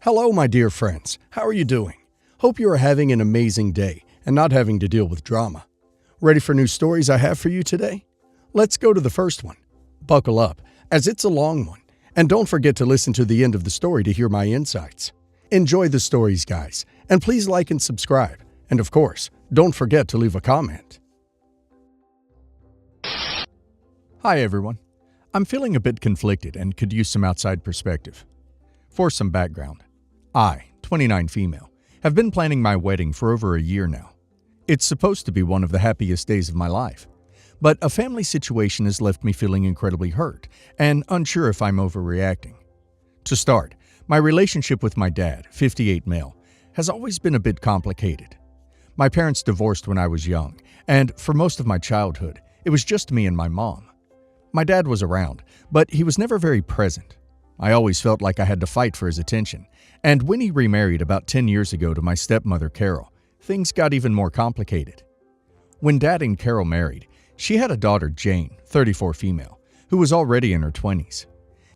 Hello, my dear friends. How are you doing? Hope you are having an amazing day and not having to deal with drama. Ready for new stories I have for you today? Let's go to the first one. Buckle up, as it's a long one, and don't forget to listen to the end of the story to hear my insights. Enjoy the stories, guys, and please like and subscribe. And of course, don't forget to leave a comment. Hi, everyone. I'm feeling a bit conflicted and could use some outside perspective. For some background, I, 29 female, have been planning my wedding for over a year now. It's supposed to be one of the happiest days of my life, but a family situation has left me feeling incredibly hurt and unsure if I'm overreacting. To start, my relationship with my dad, 58 male, has always been a bit complicated. My parents divorced when I was young, and for most of my childhood, it was just me and my mom. My dad was around, but he was never very present. I always felt like I had to fight for his attention, and when he remarried about 10 years ago to my stepmother, Carol, things got even more complicated. When Dad and Carol married, she had a daughter, Jane, 34 female, who was already in her 20s.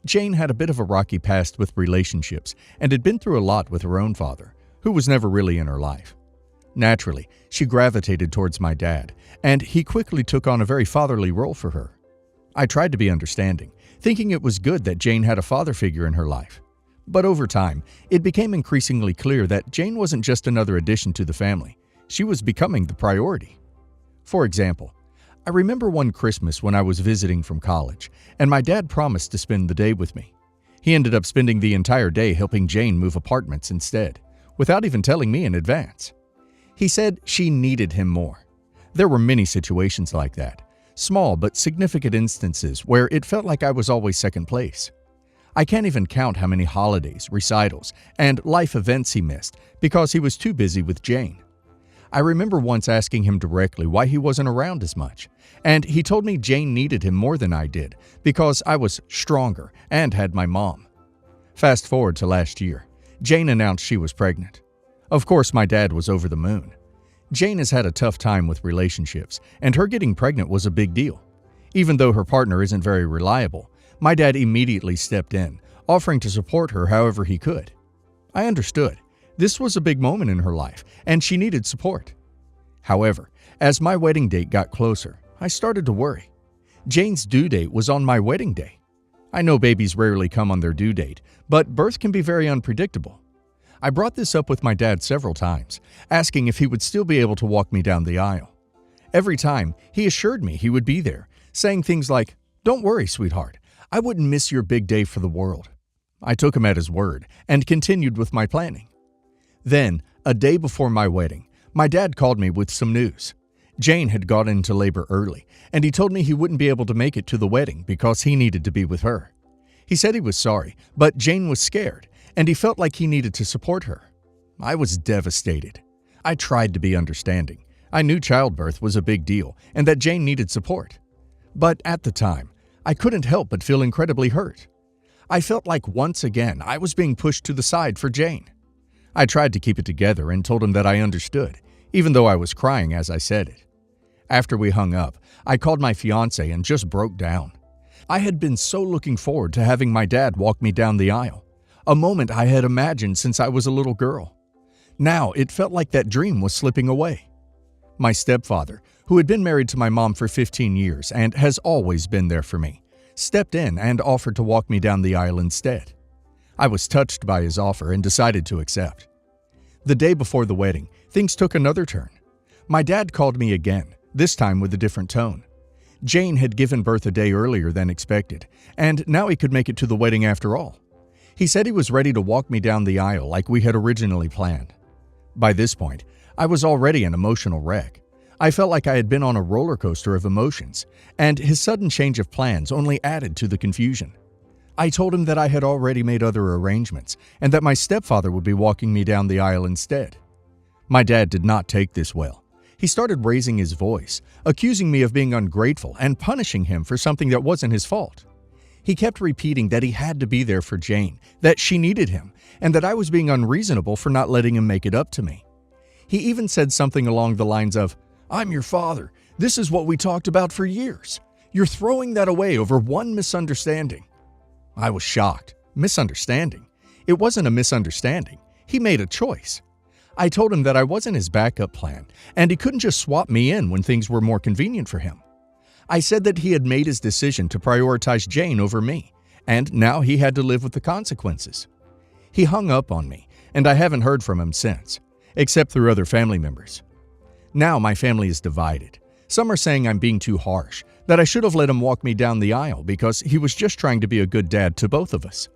Jane had a bit of a rocky past with relationships and had been through a lot with her own father, who was never really in her life. Naturally, she gravitated towards my dad, and he quickly took on a very fatherly role for her. I tried to be understanding, thinking it was good that Jane had a father figure in her life. But over time, it became increasingly clear that Jane wasn't just another addition to the family. She was becoming the priority. For example, I remember one Christmas when I was visiting from college, and my dad promised to spend the day with me. He ended up spending the entire day helping Jane move apartments instead, without even telling me in advance. He said she needed him more. There were many situations like that. Small but significant instances where it felt like I was always second place. I can't even count how many holidays, recitals, and life events he missed because he was too busy with Jane. I remember once asking him directly why he wasn't around as much, and he told me Jane needed him more than I did because I was stronger and had my mom. Fast forward to last year, Jane announced she was pregnant. Of course, my dad was over the moon. Jane has had a tough time with relationships, and her getting pregnant was a big deal. Even though her partner isn't very reliable, my dad immediately stepped in, offering to support her however he could. I understood. This was a big moment in her life, and she needed support. However, as my wedding date got closer, I started to worry. Jane's due date was on my wedding day. I know babies rarely come on their due date, but birth can be very unpredictable. I brought this up with my dad several times, asking if he would still be able to walk me down the aisle. Every time, he assured me he would be there, saying things like, "Don't worry, sweetheart. I wouldn't miss your big day for the world." I took him at his word and continued with my planning. Then, a day before my wedding, my dad called me with some news. Jane had got into labor early, and he told me he wouldn't be able to make it to the wedding because he needed to be with her. He said he was sorry, but Jane was scared, and he felt like he needed to support her. I was devastated. I tried to be understanding. I knew childbirth was a big deal and that Jane needed support. But at the time, I couldn't help but feel incredibly hurt. I felt like once again I was being pushed to the side for Jane. I tried to keep it together and told him that I understood, even though I was crying as I said it. After we hung up, I called my fiancé and just broke down. I had been so looking forward to having my dad walk me down the aisle, a moment I had imagined since I was a little girl. Now it felt like that dream was slipping away. My stepfather, who had been married to my mom for 15 years and has always been there for me, stepped in and offered to walk me down the aisle instead. I was touched by his offer and decided to accept. The day before the wedding, things took another turn. My dad called me again, this time with a different tone. Jane had given birth a day earlier than expected, and now he could make it to the wedding after all. He said he was ready to walk me down the aisle like we had originally planned. By this point, I was already an emotional wreck. I felt like I had been on a roller coaster of emotions, and his sudden change of plans only added to the confusion. I told him that I had already made other arrangements, and that my stepfather would be walking me down the aisle instead. My dad did not take this well. He started raising his voice, accusing me of being ungrateful and punishing him for something that wasn't his fault. He kept repeating that he had to be there for Jane, that she needed him, and that I was being unreasonable for not letting him make it up to me. He even said something along the lines of, "I'm your father. This is what we talked about for years. You're throwing that away over one misunderstanding." I was shocked. Misunderstanding? It wasn't a misunderstanding. He made a choice. I told him that I wasn't his backup plan, and he couldn't just swap me in when things were more convenient for him. I said that he had made his decision to prioritize Jane over me, and now he had to live with the consequences. He hung up on me, and I haven't heard from him since, except through other family members. Now my family is divided. Some are saying I'm being too harsh, that I should have let him walk me down the aisle because he was just trying to be a good dad to both of us.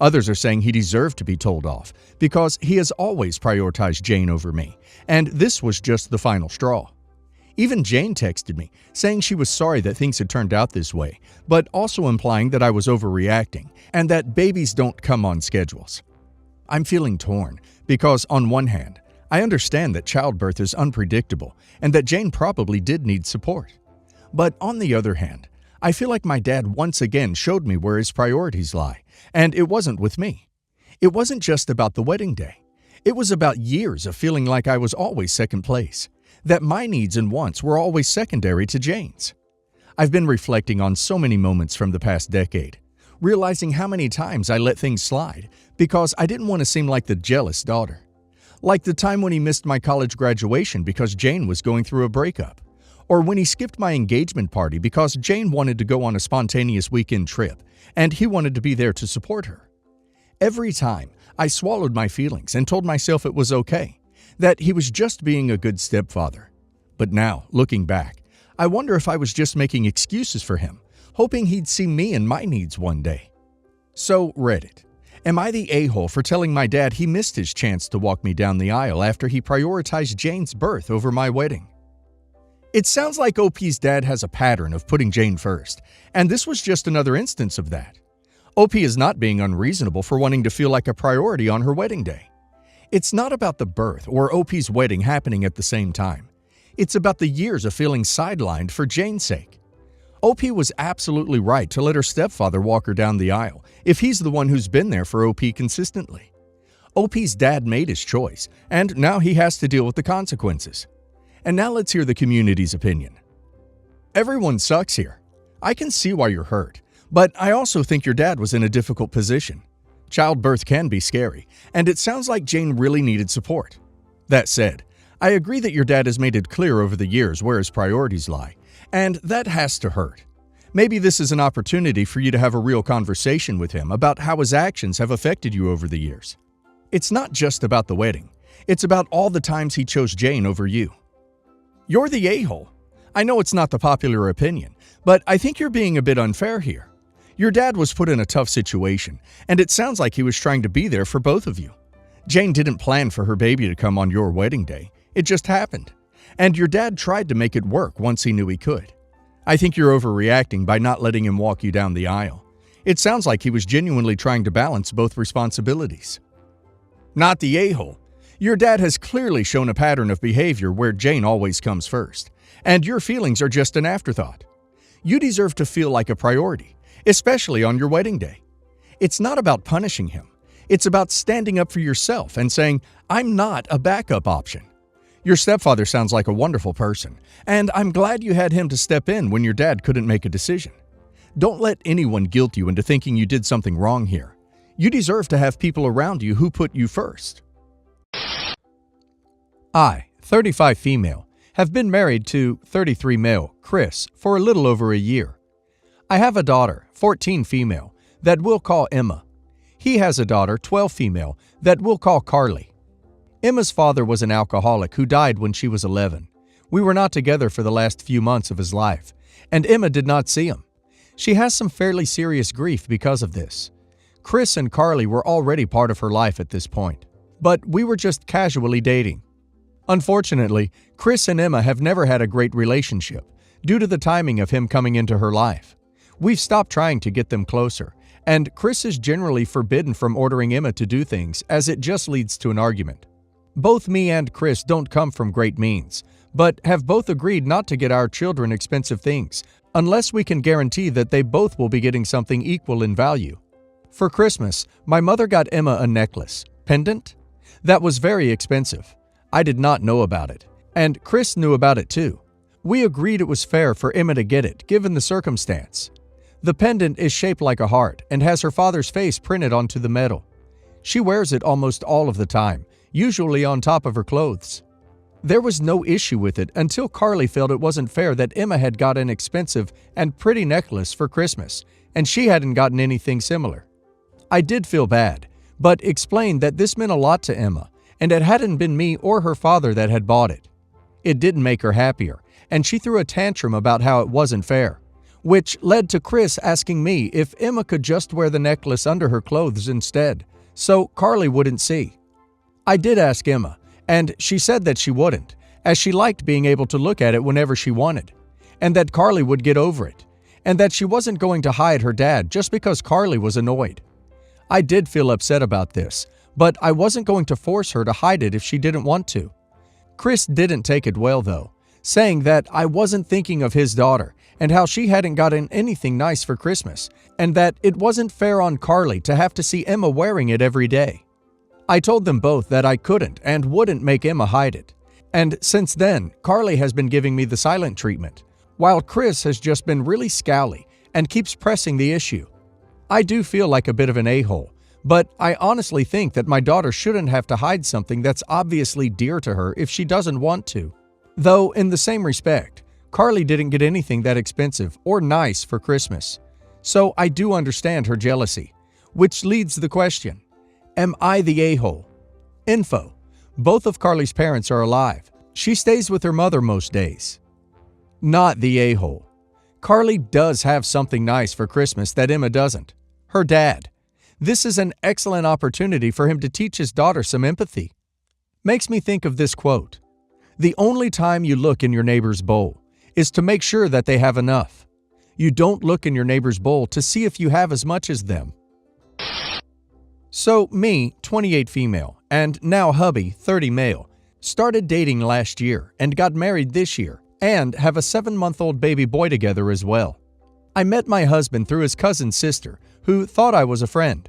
Others are saying he deserved to be told off because he has always prioritized Jane over me, and this was just the final straw. Even Jane texted me, saying she was sorry that things had turned out this way, but also implying that I was overreacting and that babies don't come on schedules. I'm feeling torn because, on one hand, I understand that childbirth is unpredictable and that Jane probably did need support. But on the other hand, I feel like my dad once again showed me where his priorities lie, and it wasn't with me. It wasn't just about the wedding day. It was about years of feeling like I was always second place, that my needs and wants were always secondary to Jane's. I've been reflecting on so many moments from the past decade, realizing how many times I let things slide because I didn't want to seem like the jealous daughter. Like the time when he missed my college graduation because Jane was going through a breakup, or when he skipped my engagement party because Jane wanted to go on a spontaneous weekend trip and he wanted to be there to support her. Every time, I swallowed my feelings and told myself it was okay, that he was just being a good stepfather. But now, looking back, I wonder if I was just making excuses for him, hoping he'd see me and my needs one day. So, Reddit. Am I the a-hole for telling my dad he missed his chance to walk me down the aisle after he prioritized Jane's birth over my wedding? It sounds like OP's dad has a pattern of putting Jane first, and this was just another instance of that. OP is not being unreasonable for wanting to feel like a priority on her wedding day. It's not about the birth or OP's wedding happening at the same time. It's about the years of feeling sidelined for Jane's sake. OP was absolutely right to let her stepfather walk her down the aisle if he's the one who's been there for OP consistently. OP's dad made his choice, and now he has to deal with the consequences. And now let's hear the community's opinion. Everyone sucks here. I can see why you're hurt, but I also think your dad was in a difficult position. Childbirth can be scary, and it sounds like Jane really needed support. That said, I agree that your dad has made it clear over the years where his priorities lie, and that has to hurt. Maybe this is an opportunity for you to have a real conversation with him about how his actions have affected you over the years. It's not just about the wedding. It's about all the times he chose Jane over you. You're the a-hole. I know it's not the popular opinion, but I think you're being a bit unfair here. Your dad was put in a tough situation, and it sounds like he was trying to be there for both of you. Jane didn't plan for her baby to come on your wedding day. It just happened. And your dad tried to make it work once he knew he could. I think you're overreacting by not letting him walk you down the aisle. It sounds like he was genuinely trying to balance both responsibilities. Not the a-hole. Your dad has clearly shown a pattern of behavior where Jane always comes first, and your feelings are just an afterthought. You deserve to feel like a priority, especially on your wedding day. It's not about punishing him. It's about standing up for yourself and saying, "I'm not a backup option." Your stepfather sounds like a wonderful person, and I'm glad you had him to step in when your dad couldn't make a decision. Don't let anyone guilt you into thinking you did something wrong here. You deserve to have people around you who put you first. I, 35 female, have been married to 33 male, Chris, for a little over a year. I have a daughter, 14 female, that we'll call Emma. He has a daughter, 12 female, that we'll call Carly. Emma's father was an alcoholic who died when she was 11. We were not together for the last few months of his life, and Emma did not see him. She has some fairly serious grief because of this. Chris and Carly were already part of her life at this point, but we were just casually dating. Unfortunately, Chris and Emma have never had a great relationship due to the timing of him coming into her life. We've stopped trying to get them closer, and Chris is generally forbidden from ordering Emma to do things as it just leads to an argument. Both me and Chris don't come from great means, but have both agreed not to get our children expensive things unless we can guarantee that they both will be getting something equal in value. For Christmas, my mother got Emma a necklace, pendant, that was very expensive. I did not know about it, and Chris knew about it too. We agreed it was fair for Emma to get it, given the circumstance. The pendant is shaped like a heart and has her father's face printed onto the metal. She wears it almost all of the time, usually on top of her clothes. There was no issue with it until Carly felt it wasn't fair that Emma had got an expensive and pretty necklace for Christmas, and she hadn't gotten anything similar. I did feel bad, but explained that this meant a lot to Emma, and it hadn't been me or her father that had bought it. It didn't make her happier, and she threw a tantrum about how it wasn't fair, which led to Chris asking me if Emma could just wear the necklace under her clothes instead, so Carly wouldn't see. I did ask Emma, and she said that she wouldn't, as she liked being able to look at it whenever she wanted, and that Carly would get over it, and that she wasn't going to hide her dad just because Carly was annoyed. I did feel upset about this, but I wasn't going to force her to hide it if she didn't want to. Chris didn't take it well, though, saying that I wasn't thinking of his daughter and how she hadn't gotten anything nice for Christmas, and that it wasn't fair on Carly to have to see Emma wearing it every day. I told them both that I couldn't and wouldn't make Emma hide it, and since then, Carly has been giving me the silent treatment, while Chris has just been really scowly and keeps pressing the issue. I do feel like a bit of an a-hole, but I honestly think that my daughter shouldn't have to hide something that's obviously dear to her if she doesn't want to. Though, in the same respect, Carly didn't get anything that expensive or nice for Christmas, so I do understand her jealousy, which leads the question, am I the a-hole? Info: both of Carly's parents are alive. She stays with her mother most days. Not the a-hole. Carly does have something nice for Christmas that Emma doesn't. Her dad. This is an excellent opportunity for him to teach his daughter some empathy. Makes me think of this quote: "The only time you look in your neighbor's bowl is to make sure that they have enough. You don't look in your neighbor's bowl to see if you have as much as them." So me, 28 female, and now hubby, 30 male, started dating last year and got married this year and have a 7-month-old baby boy together as well. I met my husband through his cousin's sister, who thought I was a friend.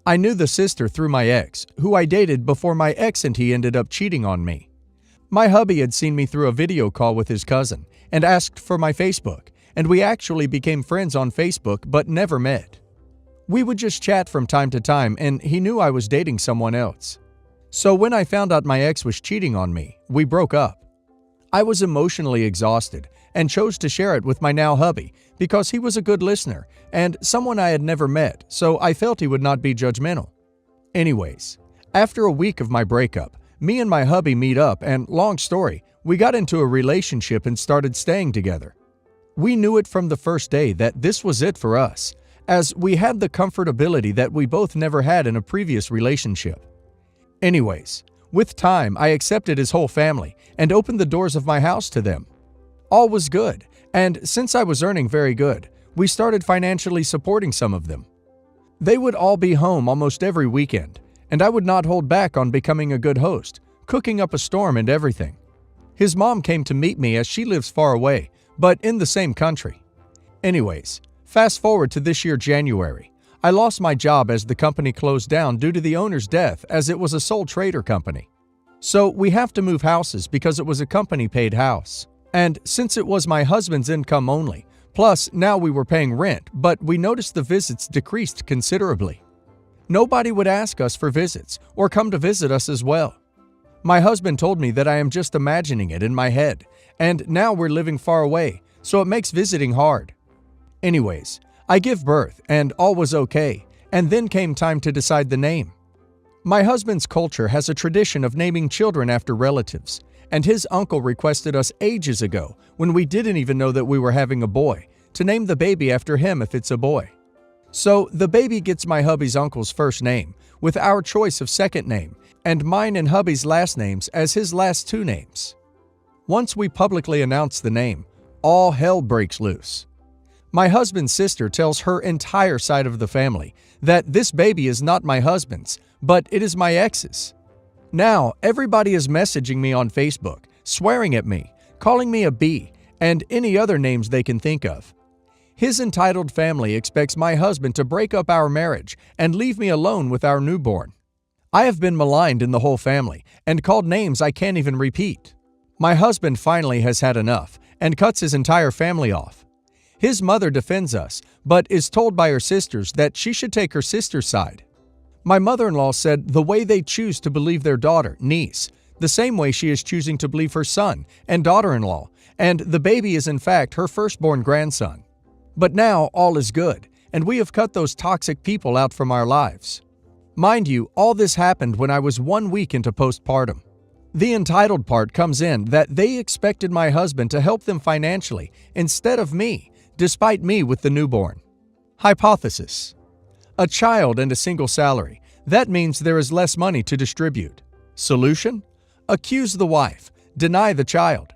I knew the sister through my ex, who I dated before my ex and he ended up cheating on me. My hubby had seen me through a video call with his cousin and asked for my Facebook, and we actually became friends on Facebook but never met. We would just chat from time to time, and he knew I was dating someone else. So when I found out my ex was cheating on me, we broke up. I was emotionally exhausted and chose to share it with my now hubby because he was a good listener and someone I had never met, so I felt he would not be judgmental. Anyways, after a week of my breakup, me and my hubby meet up and, long story, we got into a relationship and started staying together. We knew it from the first day that this was it for us, as we had the comfortability that we both never had in a previous relationship. Anyways, with time, I accepted his whole family and opened the doors of my house to them. All was good, and since I was earning very good, we started financially supporting some of them. They would all be home almost every weekend, and I would not hold back on becoming a good host, cooking up a storm and everything. His mom came to meet me as she lives far away, but in the same country. Anyways, fast forward to this year January. I lost my job as the company closed down due to the owner's death, as it was a sole trader company. So we have to move houses because it was a company-paid house. And since it was my husband's income only, plus now we were paying rent, but we noticed the visits decreased considerably. Nobody would ask us for visits or come to visit us as well. My husband told me that I am just imagining it in my head, and now we're living far away, so it makes visiting hard. Anyways, I give birth and all was okay, and then came time to decide the name. My husband's culture has a tradition of naming children after relatives, and his uncle requested us ages ago, when we didn't even know that we were having a boy, to name the baby after him if it's a boy. So the baby gets my hubby's uncle's first name, with our choice of second name, and mine and hubby's last names as his last two names. Once we publicly announce the name, all hell breaks loose. My husband's sister tells her entire side of the family that this baby is not my husband's, but it is my ex's. Now, everybody is messaging me on Facebook, swearing at me, calling me a B, and any other names they can think of. His entitled family expects my husband to break up our marriage and leave me alone with our newborn. I have been maligned in the whole family and called names I can't even repeat. My husband finally has had enough and cuts his entire family off. His mother defends us, but is told by her sisters that she should take her sister's side. My mother-in-law said the way they choose to believe their daughter, niece, the same way she is choosing to believe her son and daughter-in-law, and the baby is in fact her firstborn grandson. But now all is good, and we have cut those toxic people out from our lives. Mind you, all this happened when I was 1 week into postpartum. The entitled part comes in that they expected my husband to help them financially instead of me, despite me with the newborn. Hypothesis: a child and a single salary. That means there is less money to distribute. Solution: accuse the wife, deny the child.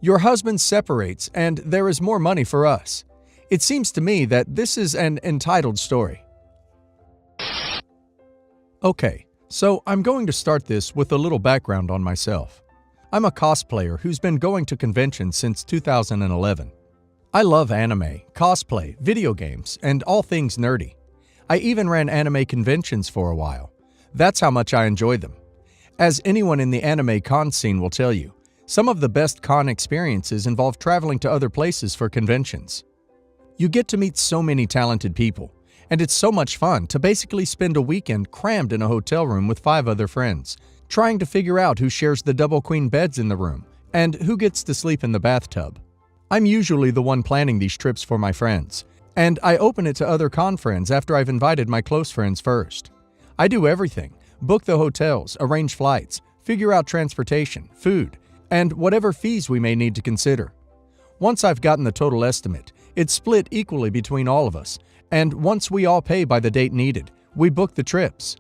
Your husband separates and there is more money for us. It seems to me that this is an entitled story. Okay, so I'm going to start this with a little background on myself. I'm a cosplayer who's been going to conventions since 2011. I love anime, cosplay, video games, and all things nerdy. I even ran anime conventions for a while. That's how much I enjoy them. As anyone in the anime con scene will tell you, some of the best con experiences involve traveling to other places for conventions. You get to meet so many talented people, and it's so much fun to basically spend a weekend crammed in a hotel room with 5 other friends, trying to figure out who shares the double queen beds in the room and who gets to sleep in the bathtub. I'm usually the one planning these trips for my friends, and I open it to other con friends after I've invited my close friends first. I do everything: book the hotels, arrange flights, figure out transportation, food, and whatever fees we may need to consider. Once I've gotten the total estimate, it's split equally between all of us, and once we all pay by the date needed, we book the trips.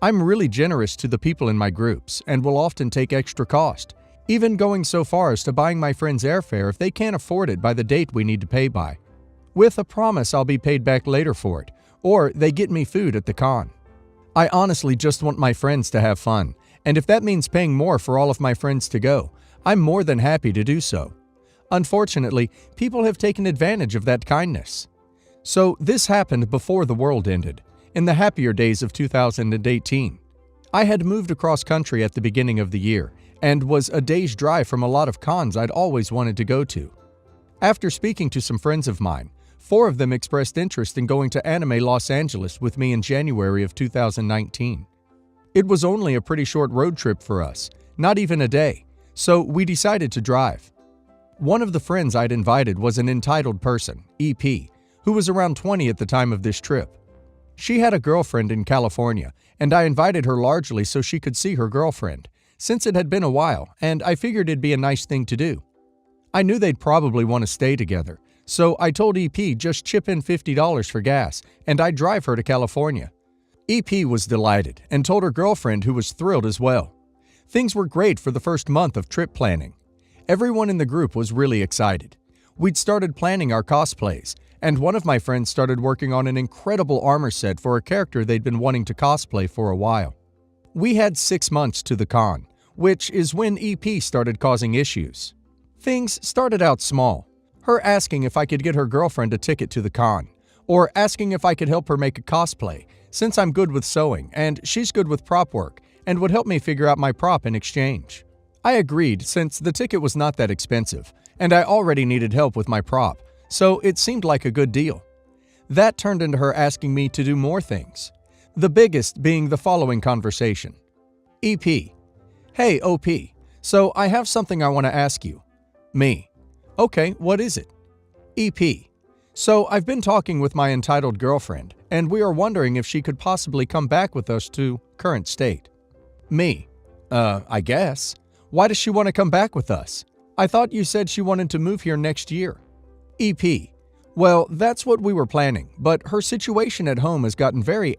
I'm really generous to the people in my groups and will often take extra cost, even going so far as to buying my friends airfare if they can't afford it by the date we need to pay by, with a promise I'll be paid back later for it, or they get me food at the con. I honestly just want my friends to have fun, and if that means paying more for all of my friends to go, I'm more than happy to do so. Unfortunately, people have taken advantage of that kindness. So this happened before the world ended, in the happier days of 2018. I had moved across country at the beginning of the year, and was a day's drive from a lot of cons I'd always wanted to go to. After speaking to some friends of mine, 4 of them expressed interest in going to Anime Los Angeles with me in January of 2019. It was only a pretty short road trip for us, not even a day, so we decided to drive. One of the friends I'd invited was an entitled person, EP, who was around 20 at the time of this trip. She had a girlfriend in California, and I invited her largely so she could see her girlfriend, since it had been a while, and I figured it'd be a nice thing to do. I knew they'd probably want to stay together, so I told EP just chip in $50 for gas, and I'd drive her to California. EP was delighted, and told her girlfriend, who was thrilled as well. Things were great for the first month of trip planning. Everyone in the group was really excited. We'd started planning our cosplays, and one of my friends started working on an incredible armor set for a character they'd been wanting to cosplay for a while. We had 6 months to the con, which is when EP started causing issues. Things started out small. Her asking if I could get her girlfriend a ticket to the con, or asking if I could help her make a cosplay, since I'm good with sewing and she's good with prop work and would help me figure out my prop in exchange. I agreed since the ticket was not that expensive, and I already needed help with my prop, so it seemed like a good deal. That turned into her asking me to do more things. The biggest being the following conversation. EP: Hey OP, so I have something I want to ask you. Me: Okay, what is it? EP: So I've been talking with my entitled girlfriend, and we are wondering if she could possibly come back with us to current state. Me: I guess. Why does she want to come back with us? I thought you said she wanted to move here next year. EP: Well, that's what we were planning, but her situation at home has gotten very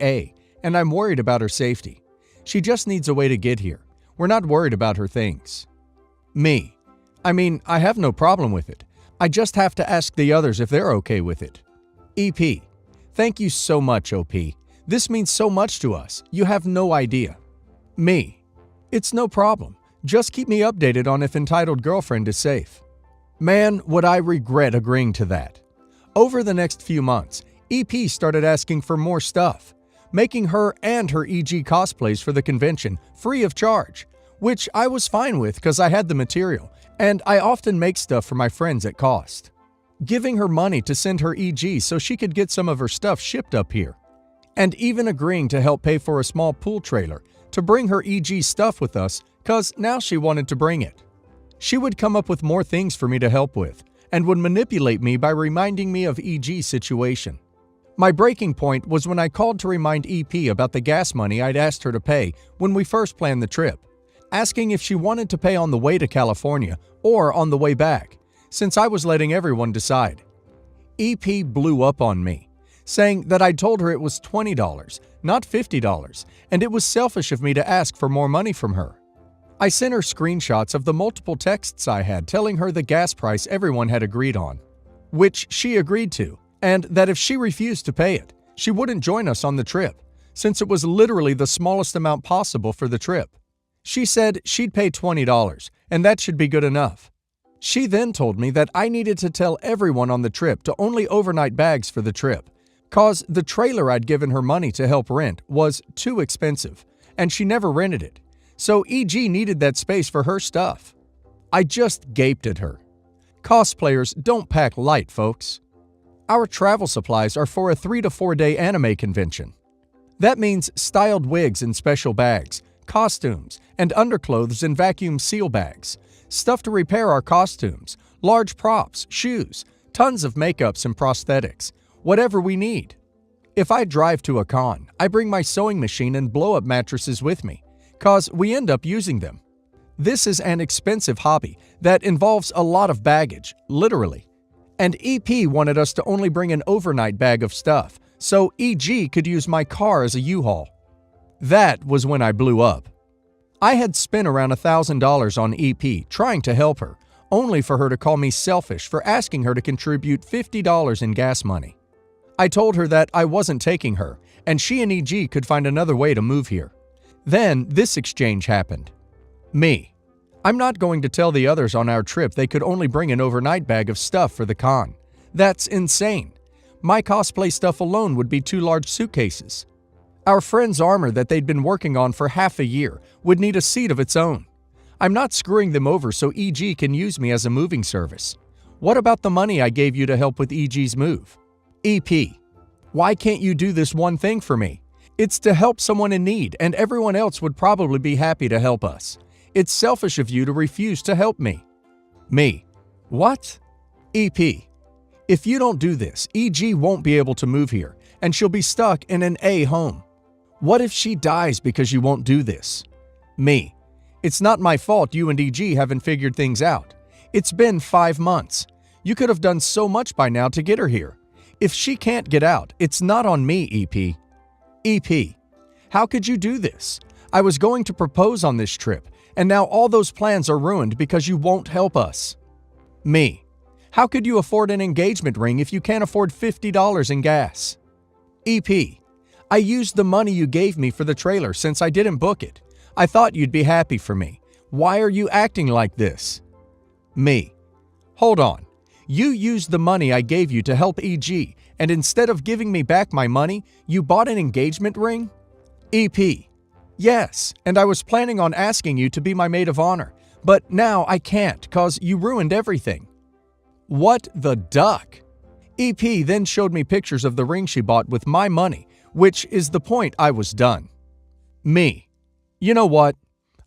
and I'm worried about her safety. She just needs a way to get here. We're not worried about her things. Me: I mean, I have no problem with it. I just have to ask the others if they're okay with it. EP: Thank you so much, OP. This means so much to us. You have no idea. Me: It's no problem. Just keep me updated on if entitled girlfriend is safe. Man, would I regret agreeing to that. Over the next few months, EP started asking for more stuff, making her and her EG cosplays for the convention free of charge, which I was fine with because I had the material, and I often make stuff for my friends at cost. Giving her money to send her EG so she could get some of her stuff shipped up here. and even agreeing to help pay for a small pool trailer to bring her EG stuff with us cause now she wanted to bring it. She would come up with more things for me to help with and would manipulate me by reminding me of EG's situation. My breaking point was when I called to remind EP about the gas money I'd asked her to pay when we first planned the trip, asking if she wanted to pay on the way to California or on the way back, since I was letting everyone decide. EP blew up on me, saying that I'd told her it was $20, not $50, and it was selfish of me to ask for more money from her. I sent her screenshots of the multiple texts I had telling her the gas price everyone had agreed on, which she agreed to, and that if she refused to pay it, she wouldn't join us on the trip, since it was literally the smallest amount possible for the trip. She said she'd pay $20, and that should be good enough. She then told me that I needed to tell everyone on the trip to only overnight bags for the trip, cause the trailer I'd given her money to help rent was too expensive, and she never rented it, so EG needed that space for her stuff. I just gaped at her. Cosplayers don't pack light, folks. Our travel supplies are for a 3 to 4 day anime convention. That means styled wigs in special bags, costumes, and underclothes in vacuum seal bags, stuff to repair our costumes, large props, shoes, tons of makeups and prosthetics, whatever we need. If I drive to a con, I bring my sewing machine and blow-up mattresses with me, cause we end up using them. This is an expensive hobby that involves a lot of baggage, literally. And EP wanted us to only bring an overnight bag of stuff, so EG could use my car as a U-Haul. That was when I blew up. I had spent around $1,000 on EP trying to help her, only for her to call me selfish for asking her to contribute $50 in gas money. I told her that I wasn't taking her, and she and EG could find another way to move here. Then this exchange happened. Me. I'm not going to tell the others on our trip they could only bring an overnight bag of stuff for the con. That's insane. My cosplay stuff alone would be 2 large suitcases. Our friend's armor that they'd been working on for half a year would need a seat of its own. I'm not screwing them over so EG can use me as a moving service. What about the money I gave you to help with EG's move? EP. Why can't you do this one thing for me? It's to help someone in need, and everyone else would probably be happy to help us. It's selfish of you to refuse to help me. Me. What? EP. If you don't do this, EG won't be able to move here, and she'll be stuck in an A home. What if she dies because you won't do this? Me. It's not my fault you and EG haven't figured things out. It's been 5 months. You could have done so much by now to get her here. If she can't get out, it's not on me, EP. EP. How could you do this? I was going to propose on this trip, and now all those plans are ruined because you won't help us. Me. How could you afford an engagement ring if you can't afford $50 in gas? EP. I used the money you gave me for the trailer since I didn't book it. I thought you'd be happy for me. Why are you acting like this? Me. Hold on. You used the money I gave you to help EG, and instead of giving me back my money, you bought an engagement ring? EP. Yes, and I was planning on asking you to be my maid of honor, but now I can't cause you ruined everything. What the duck? EP then showed me pictures of the ring she bought with my money, which is the point I was done. Me. You know what?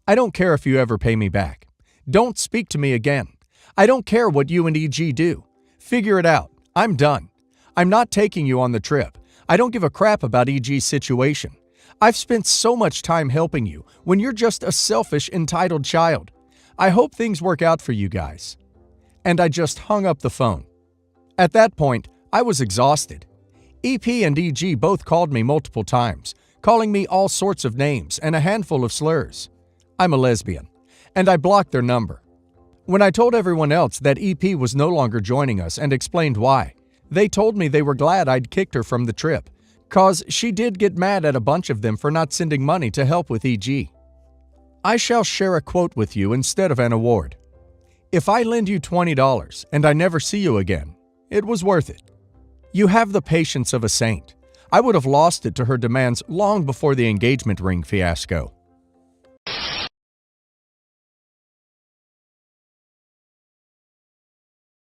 I don't care if you ever pay me back. Don't speak to me again. I don't care what you and EG do. Figure it out. I'm done. I'm not taking you on the trip. I don't give a crap about EG's situation. I've spent so much time helping you when you're just a selfish, entitled child. I hope things work out for you guys. And I just hung up the phone. At that point, I was exhausted. EP and EG both called me multiple times, calling me all sorts of names and a handful of slurs. I'm a lesbian, and I blocked their number. When I told everyone else that EP was no longer joining us and explained why, they told me they were glad I'd kicked her from the trip, cause she did get mad at a bunch of them for not sending money to help with EG. I shall share a quote with you instead of an award. If I lend you $20 and I never see you again, it was worth it. You have the patience of a saint. I would have lost it to her demands long before the engagement ring fiasco.